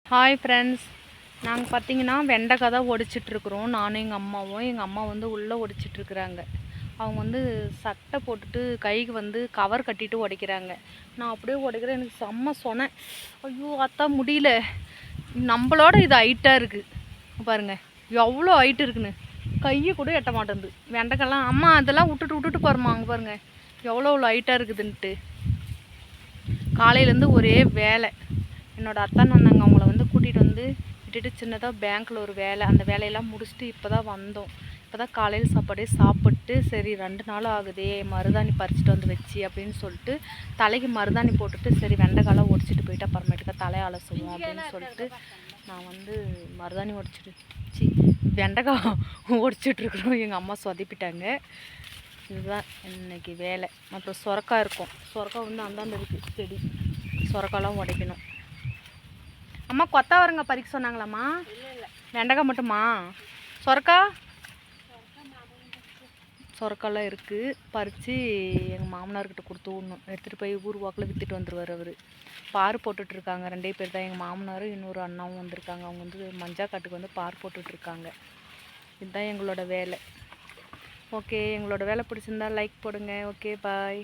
Hi friends, நாங்கள் பார்த்தீங்கன்னா வெண்டைக்காய் தான் ஒடிச்சிட்ருக்குறோம். நானும் எங்கள் அம்மாவும். எங்கள் அம்மா வந்து உள்ளே ஒடிச்சிட்ருக்குறாங்க. அவங்க வந்து சட்டை போட்டுட்டு கைக்கு வந்து கவர் கட்டிட்டு உடைக்கிறாங்க. நான் அப்படியே உடைக்கிறேன். எனக்கு செம்ம சொன்னேன். ஐயோ அத்தா முடியல. நம்மளோட இது ஹைட்டாக இருக்குது பாருங்கள், எவ்வளோ ஹைட்டு இருக்குன்னு. கையை கூட எட்ட மாட்டேங்குது வெண்டைக்காய்லாம். அம்மா அதெல்லாம் விட்டுட்டு பாருமா, அங்கே பாருங்கள் எவ்வளோ ஹைட்டாக இருக்குதுன்ட்டு. காலையிலேருந்து ஒரே வேலை. என்னோடய அத்தான் வந்தாங்க, அவங்கள வந்து கூட்டிகிட்டு வந்து விட்டுட்டு சின்னதாக பேங்க்கில் ஒரு வேலை, அந்த வேலையெல்லாம் முடிச்சுட்டு இப்போ தான் வந்தோம். இப்போ தான் காலையில் சாப்பாடே சாப்பிட்டு, சரி 2 நாள் ஆகுதே மருதாணி பறிச்சுட்டு வந்து வச்சு அப்படின்னு சொல்லிட்டு தலைக்கு மருதாணி போட்டுட்டு, சரி வெண்டைக்காலாம் ஒடிச்சிட்டு போயிட்டு அப்புறமேட்டுக்கா தலையை அலசுவோம் அப்படின்னு சொல்லிட்டு நான் வந்து மருதாணி வெண்டைக்காய் ஒடிச்சிட்ருக்குறோம். எங்கள் அம்மா சொதப்பிட்டாங்க. இதுதான் இன்றைக்கி வேலை. அப்புறம் சொரக்காய் இருக்கும். சொரக்காய் வந்து அந்தாண்ட இருக்குது செடி. சொரக்காயெல்லாம் உடைக்கணும். அம்மா கொத்தவரங்க பறிக்க சொன்னாங்களாம்மா? வெண்டைக்காய் மட்டுமா? சொரக்காயெல்லாம் இருக்குது. பறித்து எங்கள் மாமனார்கிட்ட கொடுத்து விடணும். எடுத்துகிட்டு போய் ஊர் வாக்கில் விற்றுட்டு வந்துடுவார் அவர். பார் போட்டுட்ருக்காங்க. 2 பேர் தான், எங்கள் மாமனாரும் இன்னொரு அண்ணாவும் வந்திருக்காங்க. அவங்க வந்து மஞ்சாக்காட்டுக்கு வந்து பார் போட்டுட்ருக்காங்க. இதுதான் எங்களோட வேலை. ஓகே, எங்களோட வேலை பிடிச்சிருந்தா லைக் போடுங்க. ஓகே, பாய்.